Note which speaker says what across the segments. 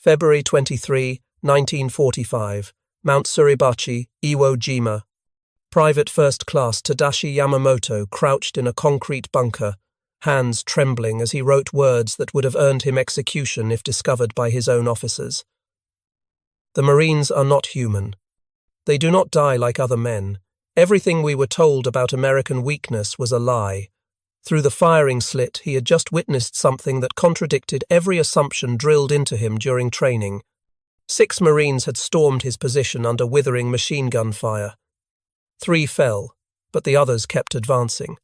Speaker 1: February 23, 1945, Mount Kuribayashi, Iwo Jima. Private First Class Tadashi Yamamoto crouched in a concrete bunker, hands trembling as he wrote words that would have earned him execution if discovered by his own officers. The Marines are not human. They do not die like other men. Everything we were told about American weakness was a lie. Through the firing slit, he had just witnessed something that contradicted every assumption drilled into him during training. 6 Marines had stormed his position under withering machine gun fire. 3 fell, but the others kept advancing.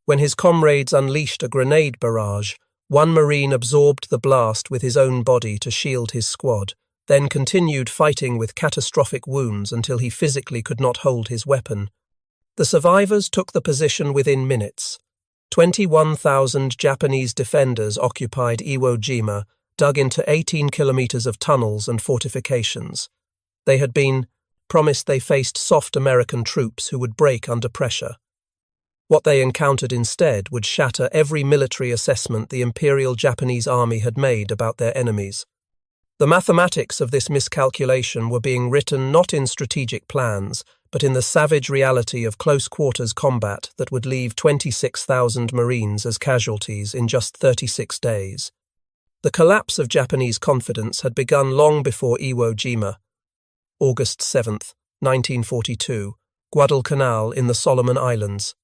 Speaker 1: When his comrades unleashed a grenade barrage, 1 Marine absorbed the blast with his own body to shield his squad, then continued fighting with catastrophic wounds until he physically could not hold his weapon. The survivors took the position within minutes. 21,000 Japanese defenders occupied Iwo Jima, dug into 18 kilometers of tunnels and fortifications. They had been promised they faced soft American troops who would break under pressure. What they encountered instead would shatter every military assessment the Imperial Japanese Army had made about their enemies. The mathematics of this miscalculation were being written not in strategic plans, but in the savage reality of close-quarters combat that would leave 26,000 Marines as casualties in just 36 days. The collapse of Japanese confidence had begun long before Iwo Jima. August 7, 1942, Guadalcanal in the Solomon Islands.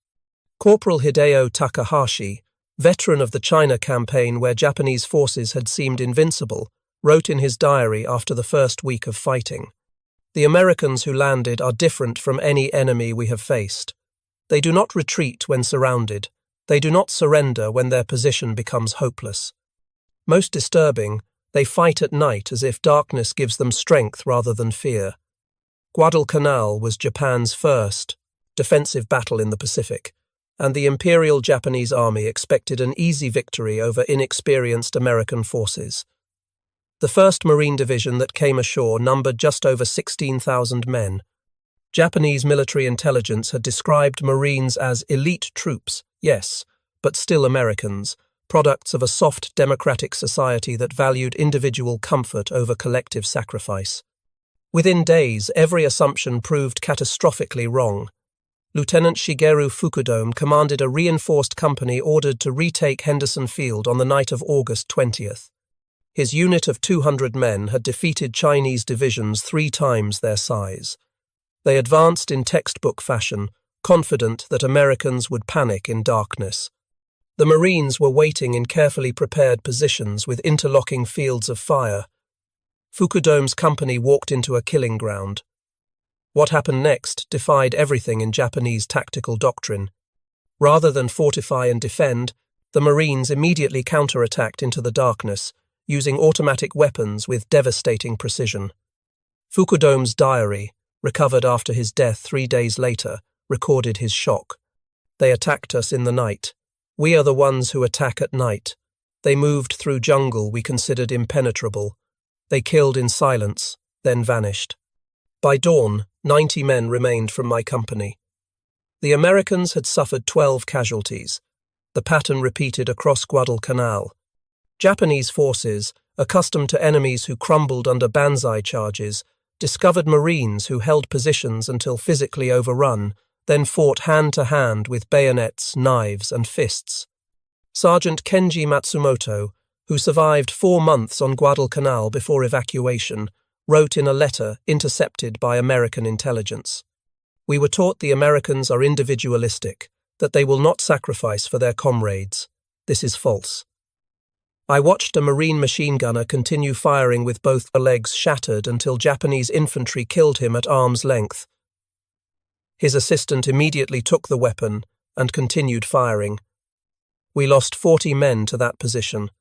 Speaker 1: Corporal Hideo Takahashi, veteran of the China campaign where Japanese forces had seemed invincible, wrote in his diary after the first week of fighting, "The Americans who landed are different from any enemy we have faced. They do not retreat when surrounded. They do not surrender when their position becomes hopeless. Most disturbing, they fight at night as if darkness gives them strength rather than fear." Guadalcanal was Japan's first defensive battle in the Pacific, and the Imperial Japanese Army expected an easy victory over inexperienced American forces. The 1st Marine Division that came ashore numbered just over 16,000 men. Japanese military intelligence had described Marines as elite troops, yes, but still Americans, products of a soft democratic society that valued individual comfort over collective sacrifice. Within days, every assumption proved catastrophically wrong. Lieutenant Shigeru Fukudome commanded a reinforced company ordered to retake Henderson Field on the night of August 20th. His unit of 200 men had defeated Chinese divisions 3 times their size. They advanced in textbook fashion, confident that Americans would panic in darkness. The Marines were waiting in carefully prepared positions with interlocking fields of fire. Fukudome's company walked into a killing ground. What happened next defied everything in Japanese tactical doctrine. Rather than fortify and defend, the Marines immediately counterattacked into the darkness, using automatic weapons with devastating precision. Fukudome's diary, recovered after his death 3 days later, recorded his shock. "They attacked us in the night. We are the ones who attack at night. They moved through jungle we considered impenetrable. They killed in silence, then vanished. By dawn, 90 men remained from my company." The Americans had suffered 12 casualties. The pattern repeated across Guadalcanal. Japanese forces, accustomed to enemies who crumbled under banzai charges, discovered Marines who held positions until physically overrun, then fought hand-to-hand with bayonets, knives, and fists. Sergeant Kenji Matsumoto, who survived 4 months on Guadalcanal before evacuation, wrote in a letter intercepted by American intelligence, "We were taught the Americans are individualistic, that they will not sacrifice for their comrades. This is false. I watched a Marine machine gunner continue firing with both legs shattered until Japanese infantry killed him at arm's length. His assistant immediately took the weapon and continued firing. We lost 40 men to that position.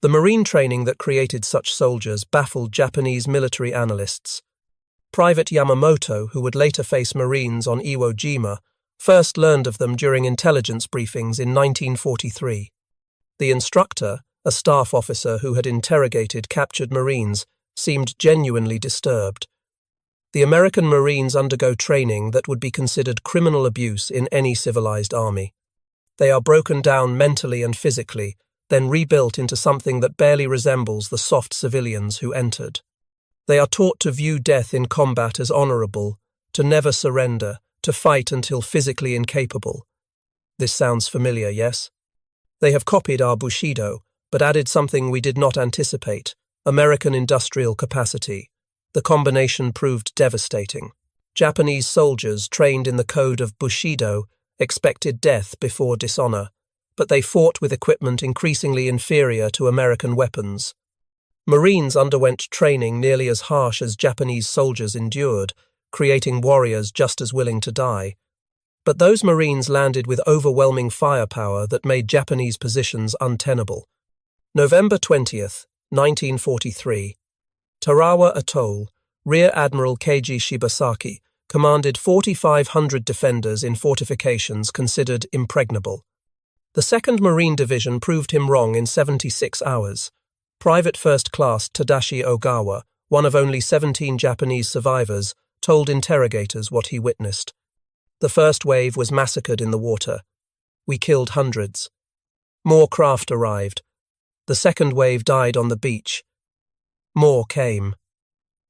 Speaker 1: The Marine training that created such soldiers baffled Japanese military analysts. Private Yamamoto, who would later face Marines on Iwo Jima, first learned of them during intelligence briefings in 1943. The instructor, a staff officer who had interrogated captured Marines, seemed genuinely disturbed. The American Marines undergo training that would be considered criminal abuse in any civilized army. They are broken down mentally and physically, then rebuilt into something that barely resembles the soft civilians who entered. They are taught to view death in combat as honorable, to never surrender, to fight until physically incapable. This sounds familiar, yes? They have copied our Bushido, but added something we did not anticipate: American industrial capacity. The combination proved devastating. Japanese soldiers trained in the code of Bushido expected death before dishonor, but they fought with equipment increasingly inferior to American weapons. Marines underwent training nearly as harsh as Japanese soldiers endured, creating warriors just as willing to die. But those Marines landed with overwhelming firepower that made Japanese positions untenable. November 20th, 1943. Tarawa Atoll, Rear Admiral Keiji Shibasaki commanded 4,500 defenders in fortifications considered impregnable. The 2nd Marine Division proved him wrong in 76 hours. Private First Class Tadashi Ogawa, one of only 17 Japanese survivors, told interrogators what he witnessed. The first wave was massacred in the water. We killed hundreds. More craft arrived. The second wave died on the beach. More came.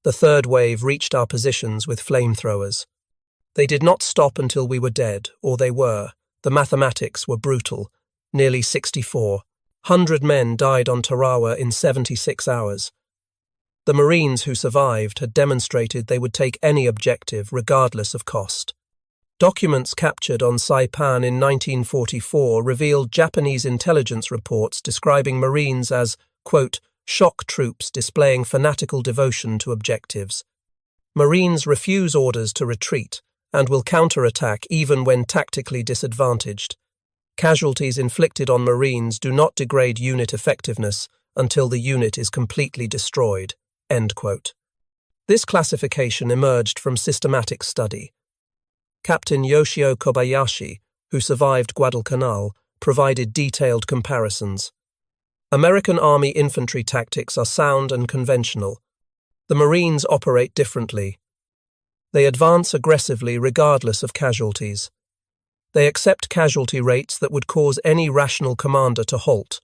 Speaker 1: The third wave reached our positions with flamethrowers. They did not stop until we were dead, or they were. The mathematics were brutal. Nearly 6,400 men died on Tarawa in 76 hours. The Marines who survived had demonstrated they would take any objective regardless of cost. Documents captured on Saipan in 1944 revealed Japanese intelligence reports describing Marines as, quote, shock troops displaying fanatical devotion to objectives. Marines refuse orders to retreat and will counterattack even when tactically disadvantaged. Casualties inflicted on Marines do not degrade unit effectiveness until the unit is completely destroyed. End quote. This classification emerged from systematic study. Captain Yoshio Kobayashi, who survived Guadalcanal, provided detailed comparisons. American Army infantry tactics are sound and conventional. The Marines operate differently. They advance aggressively regardless of casualties. They accept casualty rates that would cause any rational commander to halt.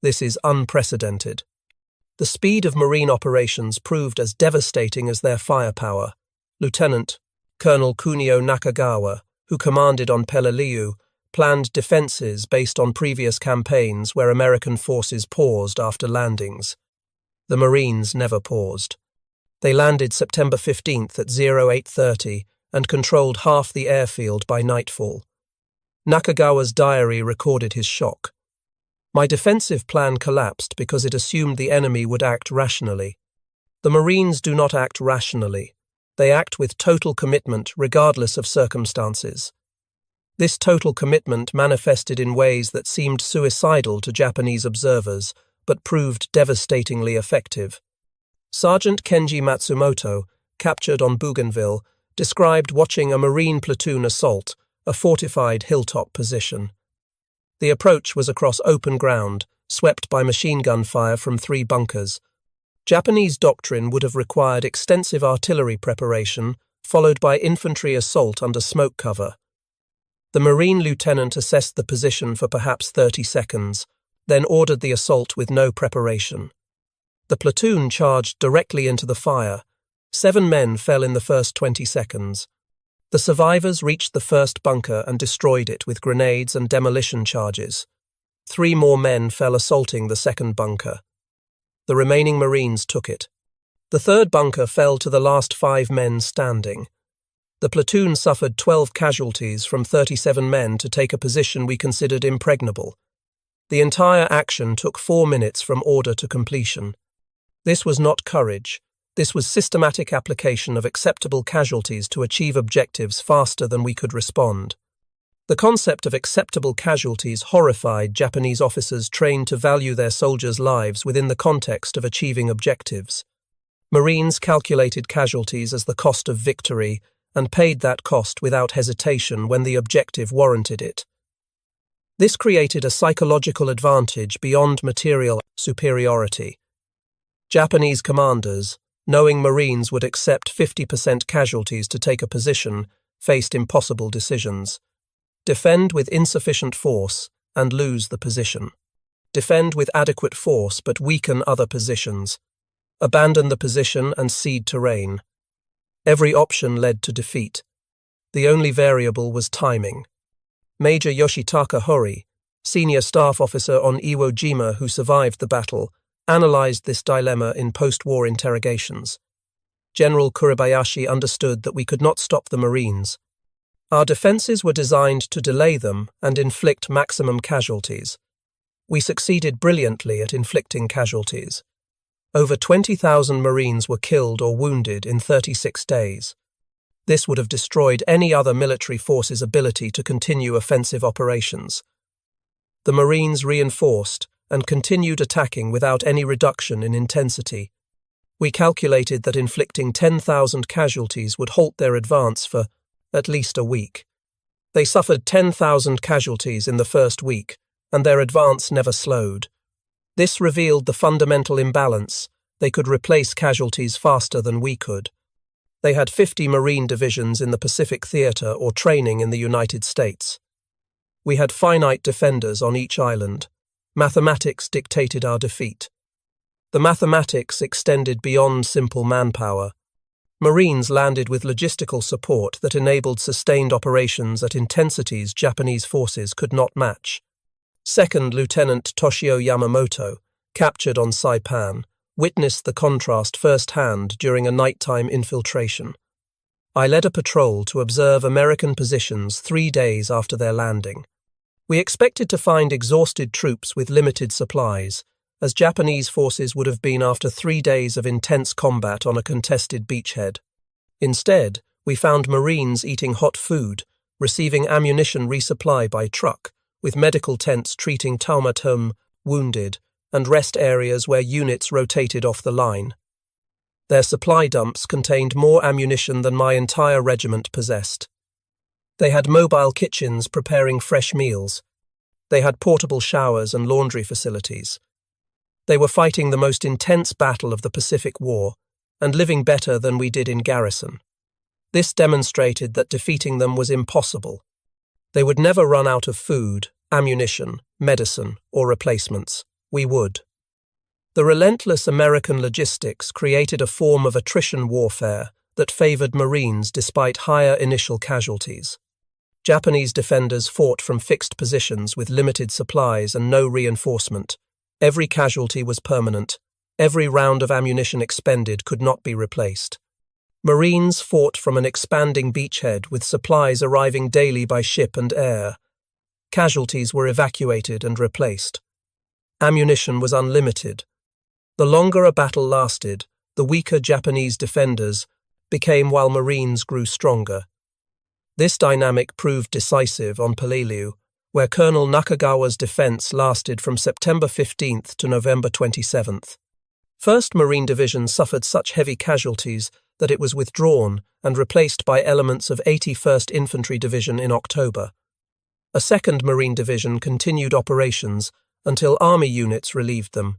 Speaker 1: This is unprecedented. The speed of Marine operations proved as devastating as their firepower. Lieutenant Colonel Kunio Nakagawa, who commanded on Peleliu, planned defenses based on previous campaigns where American forces paused after landings. The Marines never paused. They landed September 15th at 08:30 and controlled half the airfield by nightfall. Nakagawa's diary recorded his shock. My defensive plan collapsed because it assumed the enemy would act rationally. The Marines do not act rationally. They act with total commitment regardless of circumstances. This total commitment manifested in ways that seemed suicidal to Japanese observers, but proved devastatingly effective. Sergeant Kenji Matsumoto, captured on Bougainville, described watching a Marine platoon assault a fortified hilltop position. The approach was across open ground, swept by machine gun fire from 3 bunkers. Japanese doctrine would have required extensive artillery preparation, followed by infantry assault under smoke cover. The Marine lieutenant assessed the position for perhaps 30 seconds, then ordered the assault with no preparation. The platoon charged directly into the fire. 7 men fell in the first 20 seconds. The survivors reached the first bunker and destroyed it with grenades and demolition charges. 3 more men fell assaulting the second bunker. The remaining Marines took it. The third bunker fell to the last 5 men standing. The platoon suffered 12 casualties from 37 men to take a position we considered impregnable. The entire action took 4 minutes from order to completion. This was not courage. This was systematic application of acceptable casualties to achieve objectives faster than we could respond. The concept of acceptable casualties horrified Japanese officers trained to value their soldiers' lives within the context of achieving objectives. Marines calculated casualties as the cost of victory and paid that cost without hesitation when the objective warranted it. This created a psychological advantage beyond material superiority. Japanese commanders, knowing Marines would accept 50% casualties to take a position, faced impossible decisions: defend with insufficient force and lose the position. defend with adequate force but weaken other positions, abandon the position and cede terrain. Every option led to defeat. The only variable was timing. Major Yoshitaka Hori, senior staff officer on Iwo Jima who survived the battle, analyzed this dilemma in post-war interrogations. General Kuribayashi understood that we could not stop the Marines. Our defenses were designed to delay them and inflict maximum casualties. We succeeded brilliantly at inflicting casualties. Over 20,000 Marines were killed or wounded in 36 days. This would have destroyed any other military force's ability to continue offensive operations. The Marines reinforced and continued attacking without any reduction in intensity. We calculated that inflicting 10,000 casualties would halt their advance for at least a week. They suffered 10,000 casualties in the first week, and their advance never slowed. This revealed the fundamental imbalance. They could replace casualties faster than we could. They had 50 Marine divisions in the Pacific Theater or training in the United States. We had finite defenders on each island. Mathematics dictated our defeat. The mathematics extended beyond simple manpower. Marines landed with logistical support that enabled sustained operations at intensities Japanese forces could not match. Second Lieutenant Toshio Yamamoto, captured on Saipan, witnessed the contrast firsthand during a nighttime infiltration. I led a patrol to observe American positions 3 days after their landing. We expected to find exhausted troops with limited supplies, as Japanese forces would have been after 3 days of intense combat on a contested beachhead. Instead, we found Marines eating hot food, receiving ammunition resupply by truck, with medical tents treating taumaturm, wounded, and rest areas where units rotated off the line. Their supply dumps contained more ammunition than my entire regiment possessed. They had mobile kitchens preparing fresh meals. They had portable showers and laundry facilities. They were fighting the most intense battle of the Pacific War and living better than we did in garrison. This demonstrated that defeating them was impossible. They would never run out of food, ammunition, medicine, or replacements. We would. The relentless American logistics created a form of attrition warfare that favored Marines despite higher initial casualties. Japanese defenders fought from fixed positions with limited supplies and no reinforcement. Every casualty was permanent. Every round of ammunition expended could not be replaced. Marines fought from an expanding beachhead with supplies arriving daily by ship and air. Casualties were evacuated and replaced. Ammunition was unlimited. The longer a battle lasted, the weaker Japanese defenders became while Marines grew stronger. This dynamic proved decisive on Peleliu, where Colonel Nakagawa's defense lasted from September 15th to November 27th. 1st Marine Division suffered such heavy casualties that it was withdrawn and replaced by elements of 81st Infantry Division in October. A 2nd Marine Division continued operations until Army units relieved them.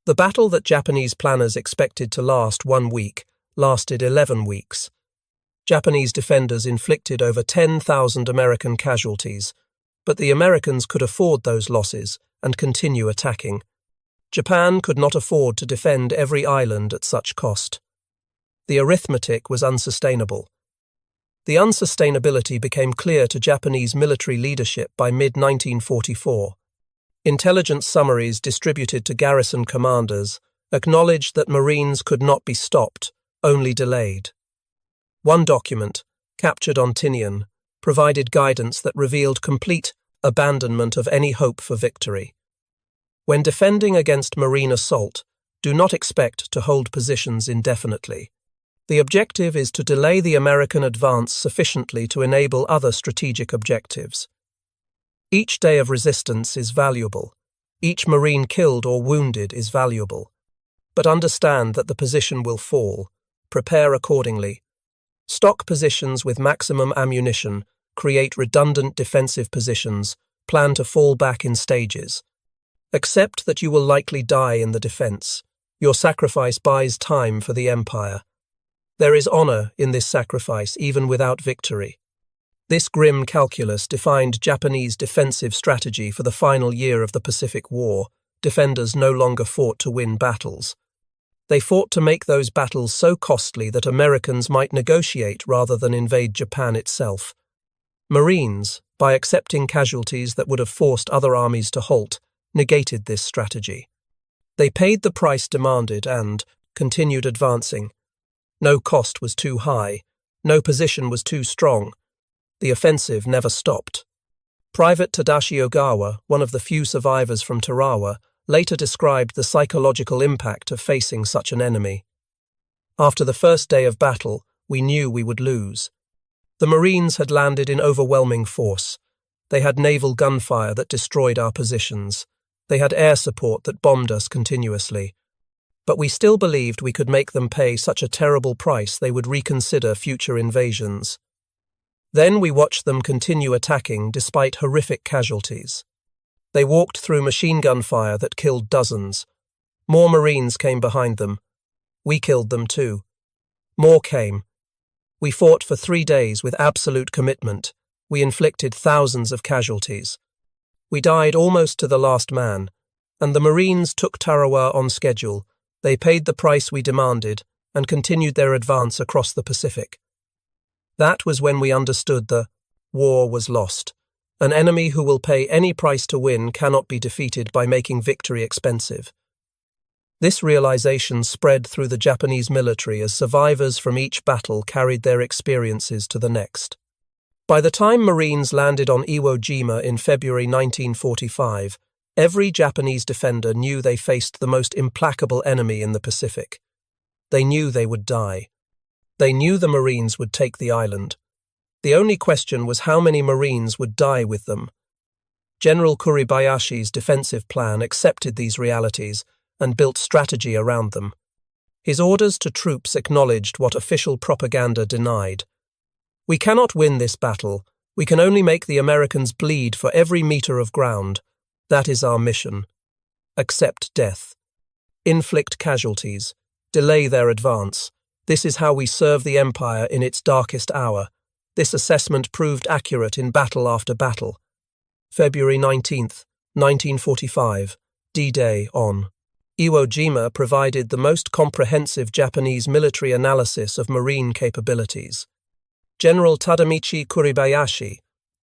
Speaker 1: The battle that Japanese planners expected to last 1 week lasted 11 weeks. Japanese defenders inflicted over 10,000 American casualties, but the Americans could afford those losses and continue attacking. Japan could not afford to defend every island at such cost. The arithmetic was unsustainable. The unsustainability became clear to Japanese military leadership by mid-1944. Intelligence summaries distributed to garrison commanders acknowledged that Marines could not be stopped, only delayed. One document, captured on Tinian, provided guidance that revealed complete abandonment of any hope for victory. When defending against Marine assault, do not expect to hold positions indefinitely. The objective is to delay the American advance sufficiently to enable other strategic objectives. Each day of resistance is valuable. Each Marine killed or wounded is valuable. But understand that the position will fall. Prepare accordingly. Stock positions with maximum ammunition, create redundant defensive positions, plan to fall back in stages. Accept that you will likely die in the defense. Your sacrifice buys time for the Empire. There is honor in this sacrifice even without victory. This grim calculus defined Japanese defensive strategy for the final year of the Pacific War, defenders no longer fought to win battles. They fought to make those battles so costly that Americans might negotiate rather than invade Japan itself. Marines, by accepting casualties that would have forced other armies to halt, negated this strategy. They paid the price demanded and continued advancing. No cost was too high, no position was too strong. The offensive never stopped. Private Tadashi Ogawa, one of the few survivors from Tarawa, later described the psychological impact of facing such an enemy. After the first day of battle, we knew we would lose. The Marines had landed in overwhelming force. They had naval gunfire that destroyed our positions. They had air support that bombed us continuously. But we still believed we could make them pay such a terrible price they would reconsider future invasions. Then we watched them continue attacking despite horrific casualties. They walked through machine gun fire that killed dozens. More Marines came behind them. We killed them too. More came. We fought for 3 days with absolute commitment. We inflicted thousands of casualties. We died almost to the last man, and the Marines took Tarawa on schedule. They paid the price we demanded and continued their advance across the Pacific. That was when we understood the war was lost. An enemy who will pay any price to win cannot be defeated by making victory expensive. This realization spread through the Japanese military as survivors from each battle carried their experiences to the next. By the time Marines landed on Iwo Jima in February 1945, every Japanese defender knew they faced the most implacable enemy in the Pacific. They knew they would die. They knew the Marines would take the island. The only question was how many Marines would die with them. General Kuribayashi's defensive plan accepted these realities and built strategy around them. His orders to troops acknowledged what official propaganda denied. We cannot win this battle. We can only make the Americans bleed for every meter of ground. That is our mission. Accept death. Inflict casualties. Delay their advance. This is how we serve the Empire in its darkest hour. This assessment proved accurate in battle after battle. February 19th, 1945, D-Day on. Iwo Jima provided the most comprehensive Japanese military analysis of marine capabilities. General Tadamichi Kuribayashi,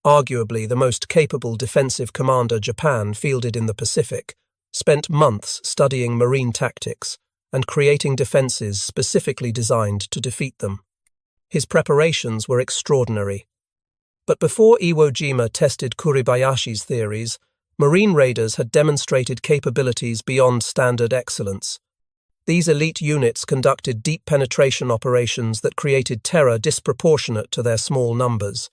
Speaker 1: arguably the most capable defensive commander Japan fielded in the Pacific, spent months studying marine tactics and creating defenses specifically designed to defeat them. His preparations were extraordinary. But before Iwo Jima tested Kuribayashi's theories, Marine raiders had demonstrated capabilities beyond standard excellence. These elite units conducted deep penetration operations that created terror disproportionate to their small numbers.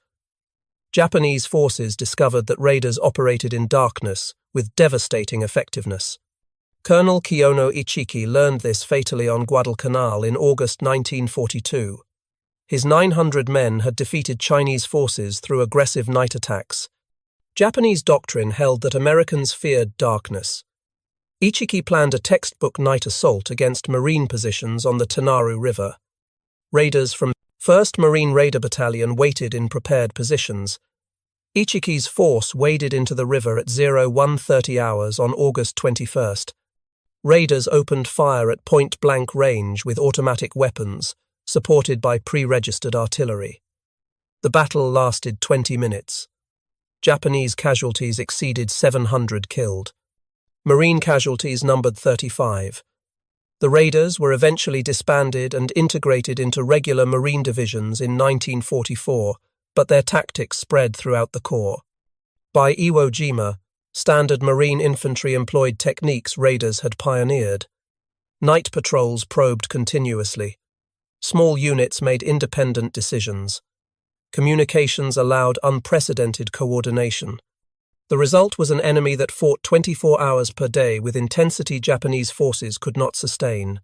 Speaker 1: Japanese forces discovered that raiders operated in darkness with devastating effectiveness. Colonel Kiyono Ichiki learned this fatally on Guadalcanal in August 1942. His 900 men had defeated Chinese forces through aggressive night attacks. Japanese doctrine held that Americans feared darkness. Ichiki planned a textbook night assault against Marine positions on the Tanaru River. Raiders from 1st Marine Raider Battalion waited in prepared positions. Ichiki's force waded into the river at 01:30 hours on August 21st. Raiders opened fire at point-blank range with automatic weapons, supported by pre-registered artillery. The battle lasted 20 minutes. Japanese casualties exceeded 700 killed. Marine casualties numbered 35. The raiders were eventually disbanded and integrated into regular Marine divisions in 1944, but their tactics spread throughout the Corps. By Iwo Jima, standard Marine infantry employed techniques raiders had pioneered. Night patrols probed continuously. Small units made independent decisions. Communications allowed unprecedented coordination. The result was an enemy that fought 24 hours per day with intensity Japanese forces could not sustain.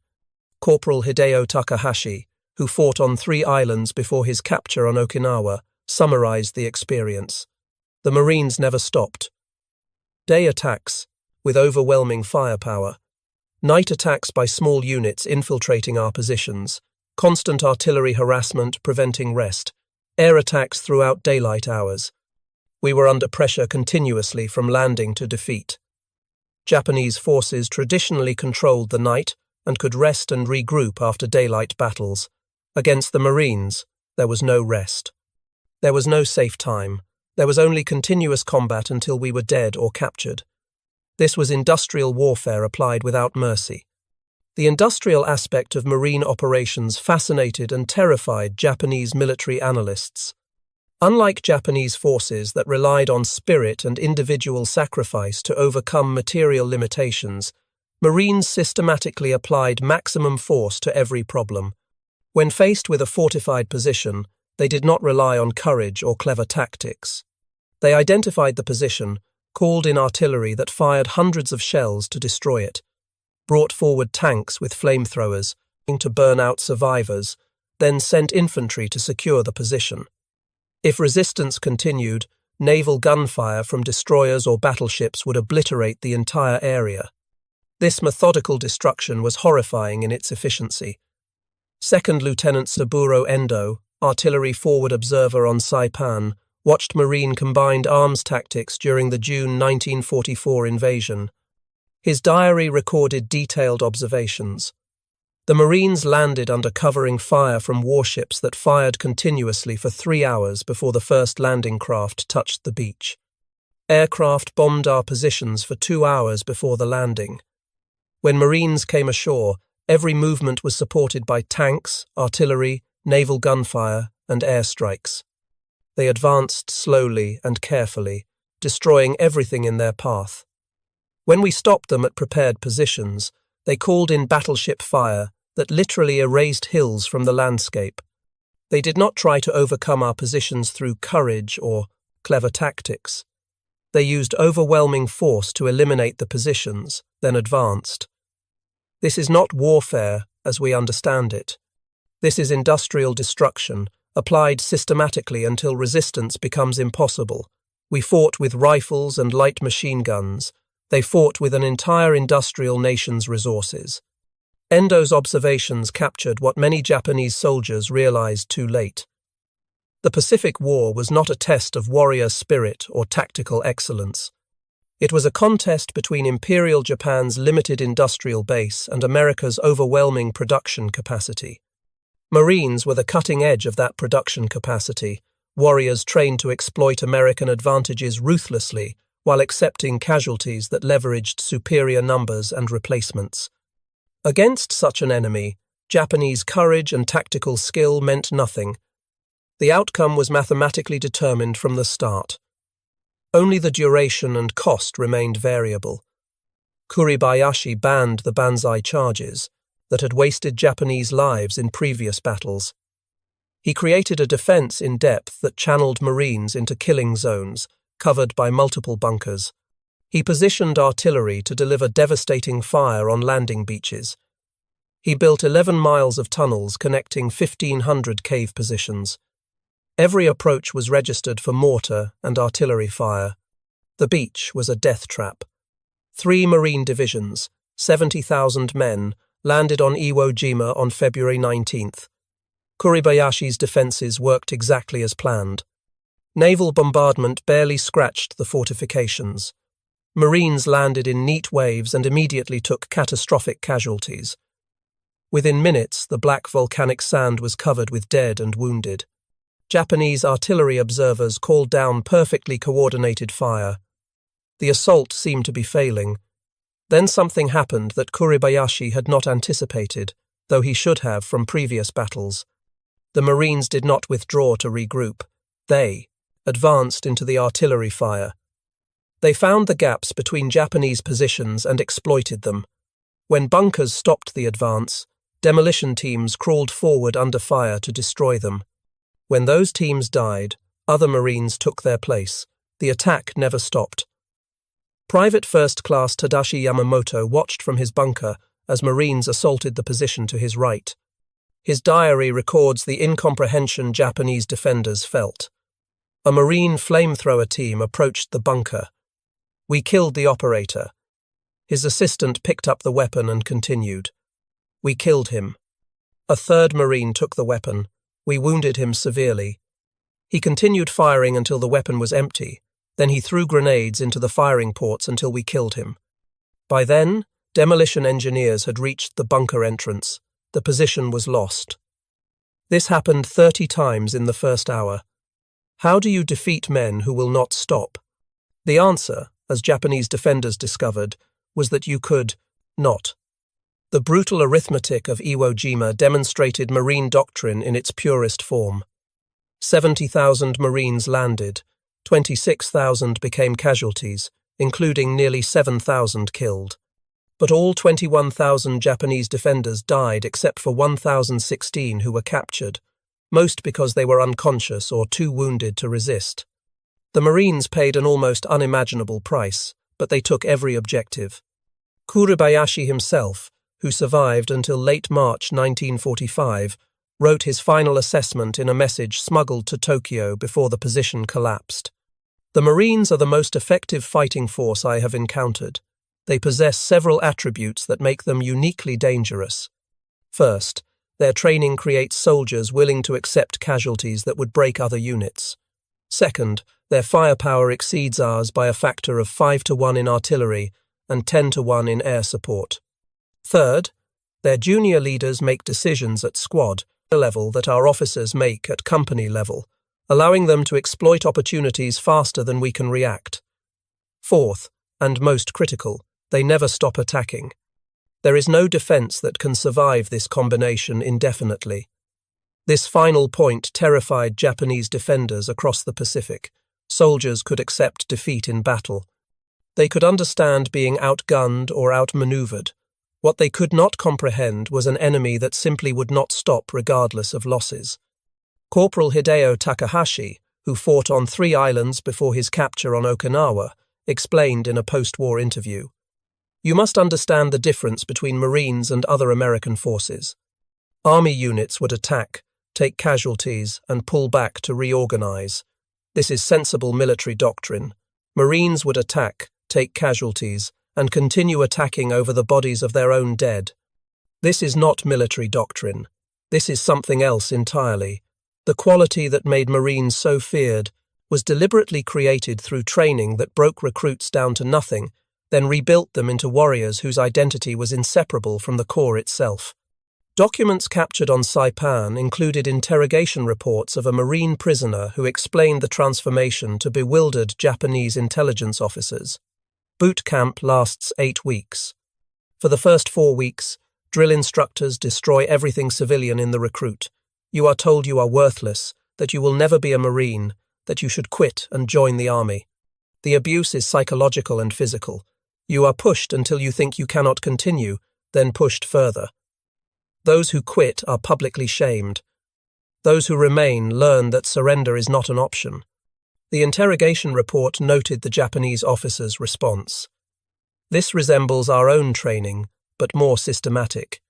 Speaker 1: Corporal Hideo Takahashi, who fought on 3 islands before his capture on Okinawa, summarized the experience. The Marines never stopped. Day attacks, with overwhelming firepower. Night attacks by small units infiltrating our positions. Constant artillery harassment preventing rest. Air attacks throughout daylight hours. We were under pressure continuously from landing to defeat. Japanese forces traditionally controlled the night and could rest and regroup after daylight battles. Against the Marines, there was no rest. There was no safe time. There was only continuous combat until we were dead or captured. This was industrial warfare applied without mercy. The industrial aspect of Marine operations fascinated and terrified Japanese military analysts. Unlike Japanese forces that relied on spirit and individual sacrifice to overcome material limitations, Marines systematically applied maximum force to every problem. When faced with a fortified position, they did not rely on courage or clever tactics. They identified the position, called in artillery that fired hundreds of shells to destroy it, brought forward tanks with flamethrowers to burn out survivors, then sent infantry to secure the position. If resistance continued, naval gunfire from destroyers or battleships would obliterate the entire area. This methodical destruction was horrifying in its efficiency. Second Lieutenant Saburo Endo, artillery forward observer on Saipan, watched Marine combined arms tactics during the June 1944 invasion. His diary recorded detailed observations. The Marines landed under covering fire from warships that fired continuously for 3 hours before the first landing craft touched the beach. Aircraft bombed our positions for 2 hours before the landing. When Marines came ashore, every movement was supported by tanks, artillery, naval gunfire, and airstrikes. They advanced slowly and carefully, destroying everything in their path. When we stopped them at prepared positions, they called in battleship fire that literally erased hills from the landscape. They did not try to overcome our positions through courage or clever tactics. They used overwhelming force to eliminate the positions, then advanced. This is not warfare as we understand it. This is industrial destruction, applied systematically until resistance becomes impossible. We fought with rifles and light machine guns. They fought with an entire industrial nation's resources. Endo's observations captured what many Japanese soldiers realized too late. The Pacific War was not a test of warrior spirit or tactical excellence. It was a contest between Imperial Japan's limited industrial base and America's overwhelming production capacity. Marines were the cutting edge of that production capacity, warriors trained to exploit American advantages ruthlessly while accepting casualties that leveraged superior numbers and replacements. Against such an enemy, Japanese courage and tactical skill meant nothing. The outcome was mathematically determined from the start. Only the duration and cost remained variable. Kuribayashi banned the banzai charges that had wasted Japanese lives in previous battles. He created a defense in depth that channeled Marines into killing zones, covered by multiple bunkers. He positioned artillery to deliver devastating fire on landing beaches. He built 11 miles of tunnels connecting 1,500 cave positions. Every approach was registered for mortar and artillery fire. The beach was a death trap. 3 Marine divisions, 70,000 men, landed on Iwo Jima on February 19th. Kuribayashi's defences worked exactly as planned. Naval bombardment barely scratched the fortifications. Marines landed in neat waves and immediately took catastrophic casualties. Within minutes, the black volcanic sand was covered with dead and wounded. Japanese artillery observers called down perfectly coordinated fire. The assault seemed to be failing. Then something happened that Kuribayashi had not anticipated, though he should have from previous battles. The Marines did not withdraw to regroup. They advanced into the artillery fire. They found the gaps between Japanese positions and exploited them. When bunkers stopped the advance, demolition teams crawled forward under fire to destroy them. When those teams died, other Marines took their place. The attack never stopped. Private First Class Tadashi Yamamoto watched from his bunker as Marines assaulted the position to his right. His diary records the incomprehension Japanese defenders felt. A Marine flamethrower team approached the bunker. We killed the operator. His assistant picked up the weapon and continued. We killed him. A third Marine took the weapon. We wounded him severely. He continued firing until the weapon was empty. Then he threw grenades into the firing ports until we killed him. By then, demolition engineers had reached the bunker entrance. The position was lost. This happened 30 times in the first hour. How do you defeat men who will not stop? The answer, as Japanese defenders discovered, was that you could not. The brutal arithmetic of Iwo Jima demonstrated Marine doctrine in its purest form. 70,000 Marines landed, 26,000 became casualties, including nearly 7,000 killed. But all 21,000 Japanese defenders died except for 1,016 who were captured, most because they were unconscious or too wounded to resist. The Marines paid an almost unimaginable price, but they took every objective. Kuribayashi himself, who survived until late March 1945, wrote his final assessment in a message smuggled to Tokyo before the position collapsed. The Marines are the most effective fighting force I have encountered. They possess several attributes that make them uniquely dangerous. First, their training creates soldiers willing to accept casualties that would break other units. Second, their firepower exceeds ours by a factor of 5-to-1 in artillery and 10-to-1 in air support. Third, their junior leaders make decisions at squad level that our officers make at company level, allowing them to exploit opportunities faster than we can react. Fourth, and most critical, they never stop attacking. There is no defense that can survive this combination indefinitely. This final point terrified Japanese defenders across the Pacific. Soldiers could accept defeat in battle. They could understand being outgunned or outmaneuvered. What they could not comprehend was an enemy that simply would not stop regardless of losses. Corporal Hideo Takahashi, who fought on 3 islands before his capture on Okinawa, explained in a post-war interview, "You must understand the difference between Marines and other American forces. Army units would attack, take casualties, and pull back to reorganize. This is sensible military doctrine. Marines would attack, take casualties, and continue attacking over the bodies of their own dead. This is not military doctrine. This is something else entirely. The quality that made Marines so feared was deliberately created through training that broke recruits down to nothing, then rebuilt them into warriors whose identity was inseparable from the Corps itself." Documents captured on Saipan included interrogation reports of a Marine prisoner who explained the transformation to bewildered Japanese intelligence officers. Boot camp lasts 8 weeks. For the first 4 weeks, drill instructors destroy everything civilian in the recruit. You are told you are worthless, that you will never be a Marine, that you should quit and join the army. The abuse is psychological and physical. You are pushed until you think you cannot continue, then pushed further. Those who quit are publicly shamed. Those who remain learn that surrender is not an option. The interrogation report noted the Japanese officer's response. This resembles our own training, but more systematic.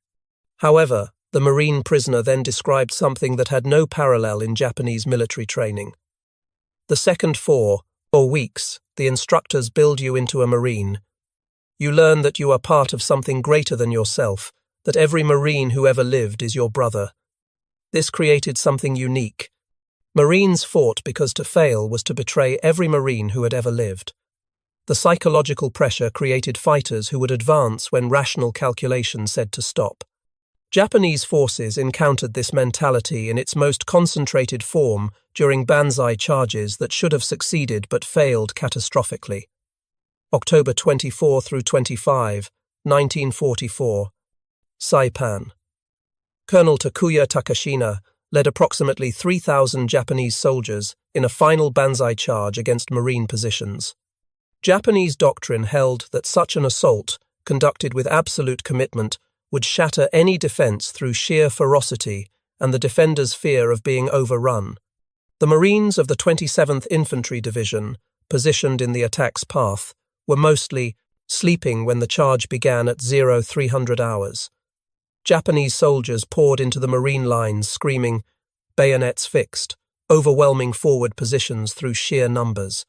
Speaker 1: However, the Marine prisoner then described something that had no parallel in Japanese military training. The second 4 weeks, the instructors build you into a Marine. You learn that you are part of something greater than yourself, that every Marine who ever lived is your brother. This created something unique. Marines fought because to fail was to betray every Marine who had ever lived. The psychological pressure created fighters who would advance when rational calculation said to stop. Japanese forces encountered this mentality in its most concentrated form during Banzai charges that should have succeeded but failed catastrophically. October 24 through 25, 1944. Saipan. Colonel Takuya Takashina led approximately 3,000 Japanese soldiers in a final Banzai charge against Marine positions. Japanese doctrine held that such an assault, conducted with absolute commitment, would shatter any defense through sheer ferocity and the defenders' fear of being overrun. The Marines of the 27th Infantry Division, positioned in the attack's path, were mostly sleeping when the charge began at 0300 hours. Japanese soldiers poured into the Marine lines screaming, "Bayonets fixed," overwhelming forward positions through sheer numbers.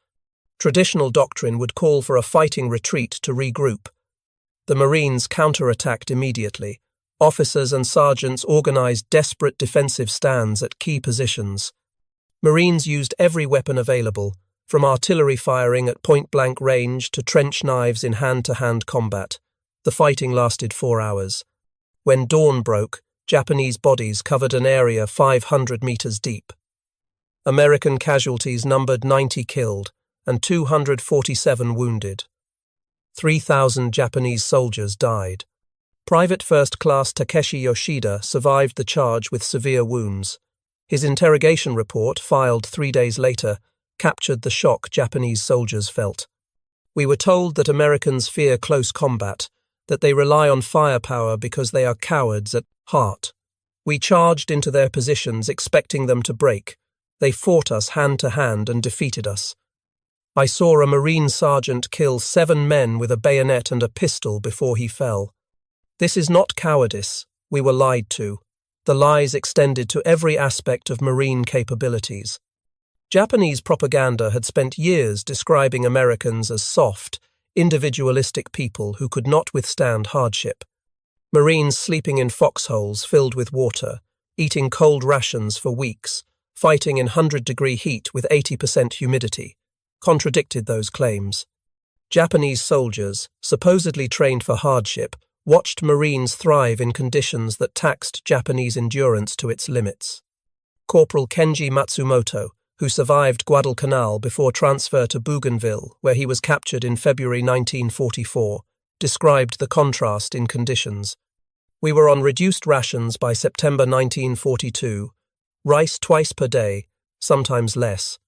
Speaker 1: Traditional doctrine would call for a fighting retreat to regroup. The Marines counterattacked immediately. Officers and sergeants organized desperate defensive stands at key positions. Marines used every weapon available, from artillery firing at point-blank range to trench knives in hand-to-hand combat. The fighting lasted 4 hours. When dawn broke, Japanese bodies covered an area 500 meters deep. American casualties numbered 90 killed and 247 wounded. 3,000 Japanese soldiers died. Private First Class Takeshi Yoshida survived the charge with severe wounds. His interrogation report, filed 3 days later, captured the shock Japanese soldiers felt. We were told that Americans fear close combat, that they rely on firepower because they are cowards at heart. We charged into their positions expecting them to break. They fought us hand to hand and defeated us. I saw a Marine sergeant kill 7 men with a bayonet and a pistol before he fell. This is not cowardice. We were lied to. The lies extended to every aspect of Marine capabilities. Japanese propaganda had spent years describing Americans as soft, individualistic people who could not withstand hardship. Marines sleeping in foxholes filled with water, eating cold rations for weeks, fighting in 100-degree heat with 80% humidity, contradicted those claims. Japanese soldiers, supposedly trained for hardship, watched Marines thrive in conditions that taxed Japanese endurance to its limits. Corporal Kenji Matsumoto, who survived Guadalcanal before transfer to Bougainville, where he was captured in February 1944, described the contrast in conditions. We were on reduced rations by September 1942, rice twice per day, sometimes less.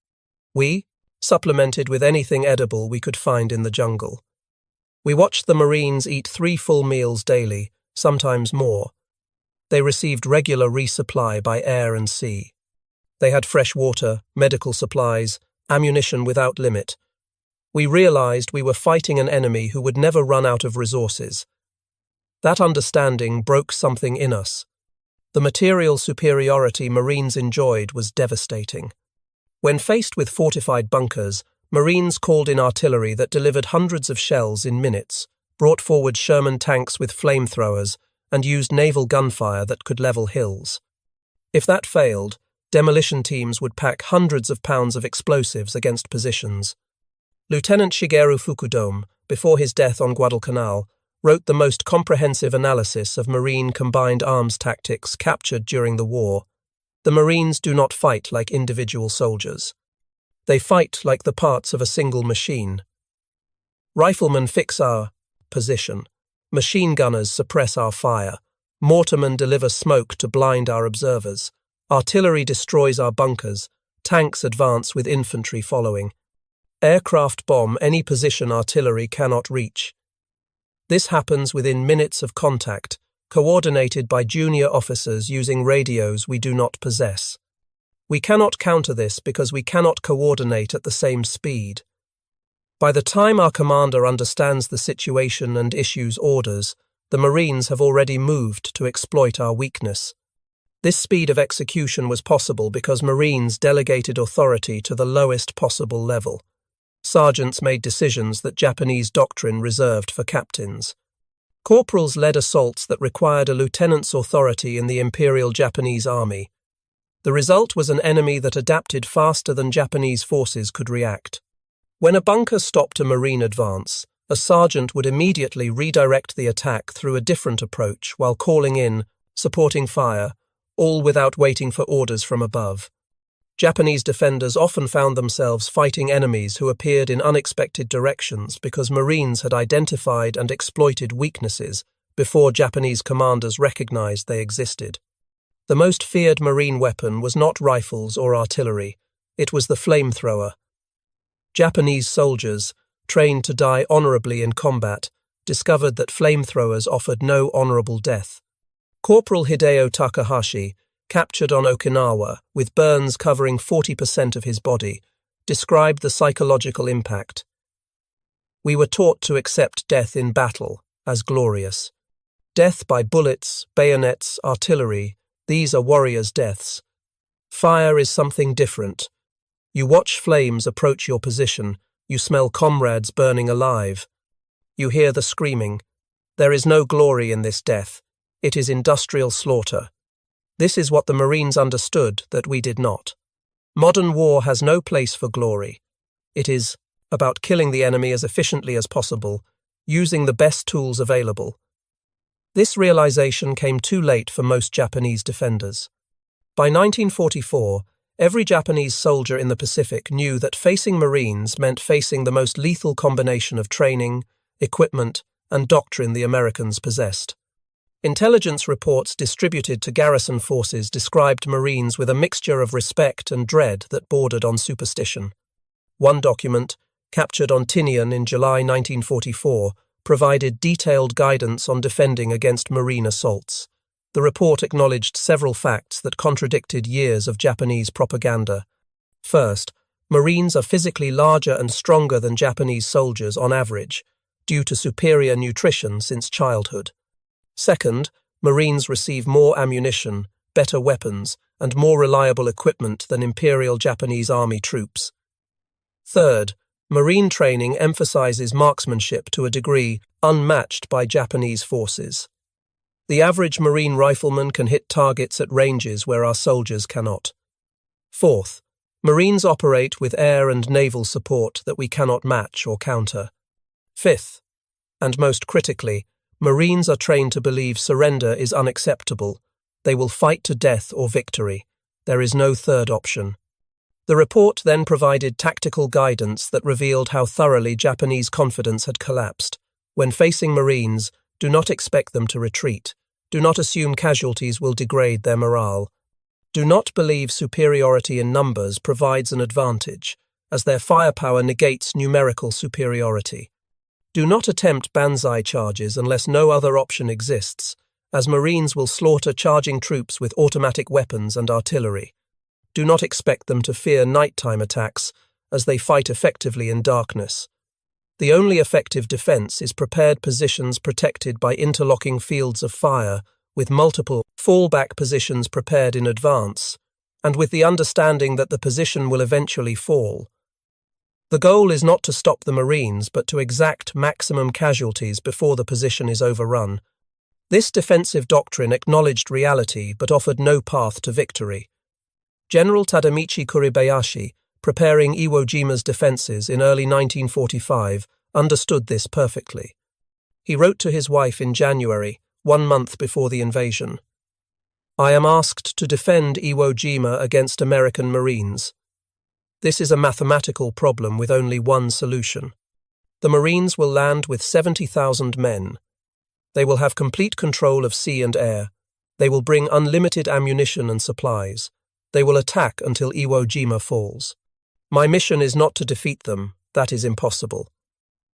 Speaker 1: We supplemented with anything edible we could find in the jungle. We watched the Marines eat 3 full meals daily, sometimes more. They received regular resupply by air and sea. They had fresh water, medical supplies, ammunition without limit. We realized we were fighting an enemy who would never run out of resources. That understanding broke something in us. The material superiority Marines enjoyed was devastating. When faced with fortified bunkers, Marines called in artillery that delivered hundreds of shells in minutes, brought forward Sherman tanks with flamethrowers, and used naval gunfire that could level hills. If that failed, demolition teams would pack hundreds of pounds of explosives against positions. Lieutenant Shigeru Fukudome, before his death on Guadalcanal, wrote the most comprehensive analysis of Marine combined arms tactics captured during the war. The Marines do not fight like individual soldiers. They fight like the parts of a single machine. Riflemen fix our position. Machine gunners suppress our fire. Mortarmen deliver smoke to blind our observers. Artillery destroys our bunkers. Tanks advance with infantry following. Aircraft bomb any position artillery cannot reach. This happens within minutes of contact, coordinated by junior officers using radios we do not possess. We cannot counter this because we cannot coordinate at the same speed. By the time our commander understands the situation and issues orders, the Marines have already moved to exploit our weakness. This speed of execution was possible because Marines delegated authority to the lowest possible level. Sergeants made decisions that Japanese doctrine reserved for captains. Corporals led assaults that required a lieutenant's authority in the Imperial Japanese Army. The result was an enemy that adapted faster than Japanese forces could react. When a bunker stopped a Marine advance, a sergeant would immediately redirect the attack through a different approach while calling in, supporting fire, all without waiting for orders from above. Japanese defenders often found themselves fighting enemies who appeared in unexpected directions because Marines had identified and exploited weaknesses before Japanese commanders recognized they existed. The most feared Marine weapon was not rifles or artillery, it was the flamethrower. Japanese soldiers, trained to die honorably in combat, discovered that flamethrowers offered no honorable death. Corporal Hideo Takahashi, captured on Okinawa, with burns covering 40% of his body, described the psychological impact. We were taught to accept death in battle as glorious. Death by bullets, bayonets, artillery, these are warriors' deaths. Fire is something different. You watch flames approach your position, you smell comrades burning alive. You hear the screaming. There is no glory in this death. It is industrial slaughter. This is what the Marines understood that we did not. Modern war has no place for glory. It is about killing the enemy as efficiently as possible, using the best tools available. This realization came too late for most Japanese defenders. By 1944, every Japanese soldier in the Pacific knew that facing Marines meant facing the most lethal combination of training, equipment, and doctrine the Americans possessed. Intelligence reports distributed to garrison forces described Marines with a mixture of respect and dread that bordered on superstition. One document, captured on Tinian in July 1944, provided detailed guidance on defending against Marine assaults. The report acknowledged several facts that contradicted years of Japanese propaganda. First, Marines are physically larger and stronger than Japanese soldiers on average, due to superior nutrition since childhood. Second, Marines receive more ammunition, better weapons, and more reliable equipment than Imperial Japanese Army troops. Third, Marine training emphasizes marksmanship to a degree unmatched by Japanese forces. The average Marine rifleman can hit targets at ranges where our soldiers cannot. Fourth, Marines operate with air and naval support that we cannot match or counter. Fifth, and most critically, Marines are trained to believe surrender is unacceptable. They will fight to death or victory. There is no third option. The report then provided tactical guidance that revealed how thoroughly Japanese confidence had collapsed. When facing Marines, do not expect them to retreat. Do not assume casualties will degrade their morale. Do not believe superiority in numbers provides an advantage, as their firepower negates numerical superiority. Do not attempt banzai charges unless no other option exists, as Marines will slaughter charging troops with automatic weapons and artillery. Do not expect them to fear nighttime attacks, as they fight effectively in darkness. The only effective defense is prepared positions protected by interlocking fields of fire, with multiple fallback positions prepared in advance, and with the understanding that the position will eventually fall. The goal is not to stop the Marines, but to exact maximum casualties before the position is overrun. This defensive doctrine acknowledged reality but offered no path to victory. General Tadamichi Kuribayashi, preparing Iwo Jima's defences in early 1945, understood this perfectly. He wrote to his wife in January, 1 month before the invasion. "I am asked to defend Iwo Jima against American Marines. This is a mathematical problem with only one solution. The Marines will land with 70,000 men. They will have complete control of sea and air. They will bring unlimited ammunition and supplies. They will attack until Iwo Jima falls. My mission is not to defeat them, that is impossible.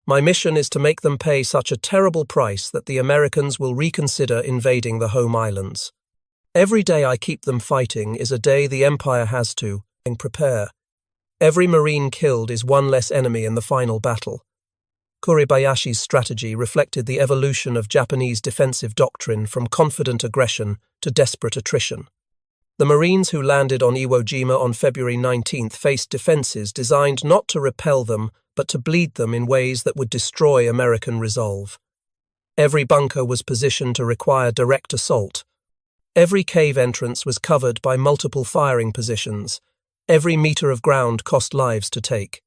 Speaker 1: My mission is to make them pay such a terrible price that the Americans will reconsider invading the home islands. Every day I keep them fighting is a day the Empire has to prepare. Every Marine killed is one less enemy in the final battle." Kuribayashi's strategy reflected the evolution of Japanese defensive doctrine from confident aggression to desperate attrition. The Marines who landed on Iwo Jima on February 19th faced defenses designed not to repel them, but to bleed them in ways that would destroy American resolve. Every bunker was positioned to require direct assault. Every cave entrance was covered by multiple firing positions. Every meter of ground cost lives to take.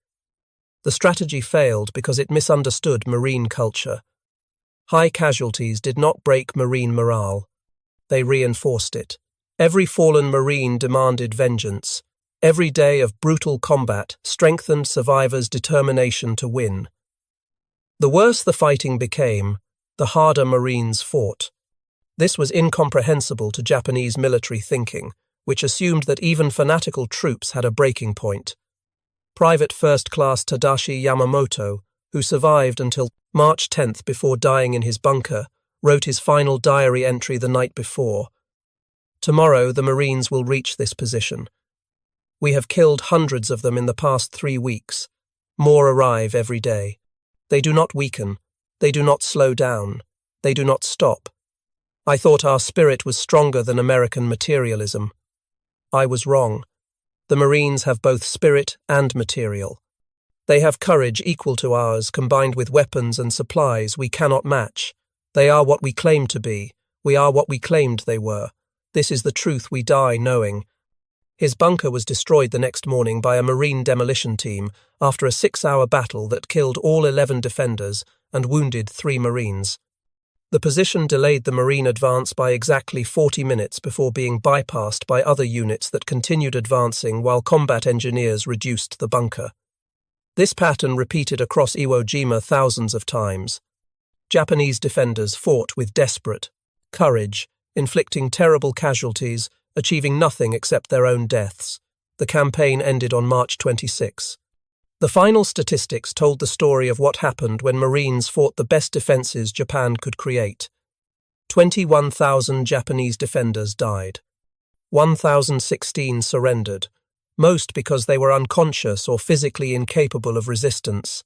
Speaker 1: The strategy failed because it misunderstood Marine culture. High casualties did not break Marine morale. They reinforced it. Every fallen Marine demanded vengeance. Every day of brutal combat strengthened survivors' determination to win. The worse the fighting became, the harder Marines fought. This was incomprehensible to Japanese military thinking, which assumed that even fanatical troops had a breaking point. Private First Class Tadashi Yamamoto, who survived until March 10th before dying in his bunker, wrote his final diary entry the night before. "Tomorrow the Marines will reach this position. We have killed hundreds of them in the past 3 weeks. More arrive every day. They do not weaken. They do not slow down. They do not stop. I thought our spirit was stronger than American materialism. I was wrong. The Marines have both spirit and material. They have courage equal to ours, combined with weapons and supplies we cannot match. They are what we claim to be. We are what we claimed they were. This is the truth we die knowing." His bunker was destroyed the next morning by a Marine demolition team after a 6-hour battle that killed all 11 defenders and wounded 3 Marines. The position delayed the Marine advance by exactly 40 minutes before being bypassed by other units that continued advancing while combat engineers reduced the bunker. This pattern repeated across Iwo Jima thousands of times. Japanese defenders fought with desperate courage, inflicting terrible casualties, achieving nothing except their own deaths. The campaign ended on March 26. The final statistics told the story of what happened when Marines fought the best defenses Japan could create. 21,000 Japanese defenders died. 1,016 surrendered, most because they were unconscious or physically incapable of resistance.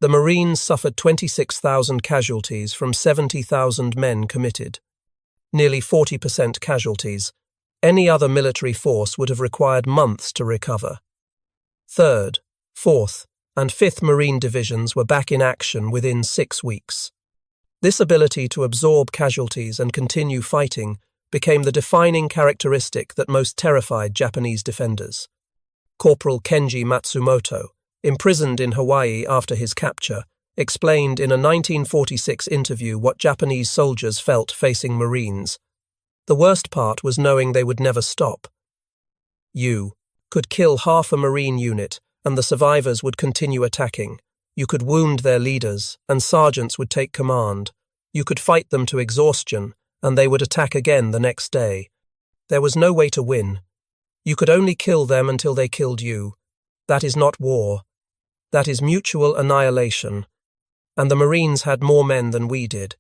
Speaker 1: The Marines suffered 26,000 casualties from 70,000 men committed. Nearly 40% casualties. Any other military force would have required months to recover. 3rd, 4th, and 5th Marine Divisions were back in action within 6 weeks. This ability to absorb casualties and continue fighting became the defining characteristic that most terrified Japanese defenders. Corporal Kenji Matsumoto, imprisoned in Hawaii after his capture, explained in a 1946 interview what Japanese soldiers felt facing Marines. The worst part was knowing they would never stop. You could kill half a Marine unit, and the survivors would continue attacking. You could wound their leaders, and sergeants would take command. You could fight them to exhaustion, and they would attack again the next day. There was no way to win. You could only kill them until they killed you. That is not war. That is mutual annihilation. And the Marines had more men than we did.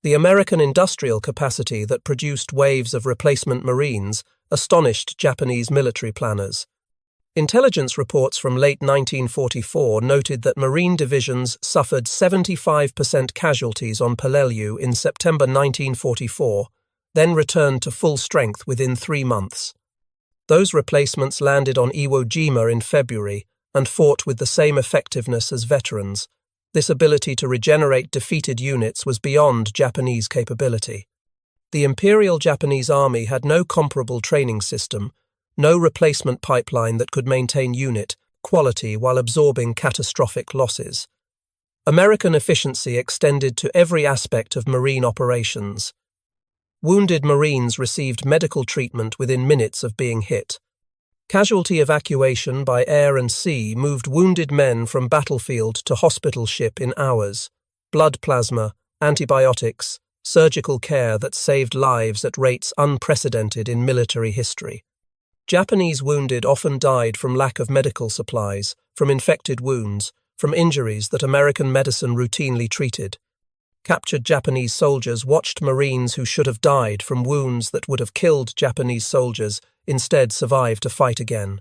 Speaker 1: The American industrial capacity that produced waves of replacement Marines astonished Japanese military planners. Intelligence reports from late 1944 noted that Marine divisions suffered 75% casualties on Peleliu in September 1944, then returned to full strength within 3 months. Those replacements landed on Iwo Jima in February and fought with the same effectiveness as veterans. This ability to regenerate defeated units was beyond Japanese capability. The Imperial Japanese Army had no comparable training system, no replacement pipeline that could maintain unit quality while absorbing catastrophic losses. American efficiency extended to every aspect of Marine operations. Wounded Marines received medical treatment within minutes of being hit. Casualty evacuation by air and sea moved wounded men from battlefield to hospital ship in hours. Blood plasma, antibiotics, surgical care that saved lives at rates unprecedented in military history. Japanese wounded often died from lack of medical supplies, from infected wounds, from injuries that American medicine routinely treated. Captured Japanese soldiers watched Marines who should have died from wounds that would have killed Japanese soldiers instead survive to fight again.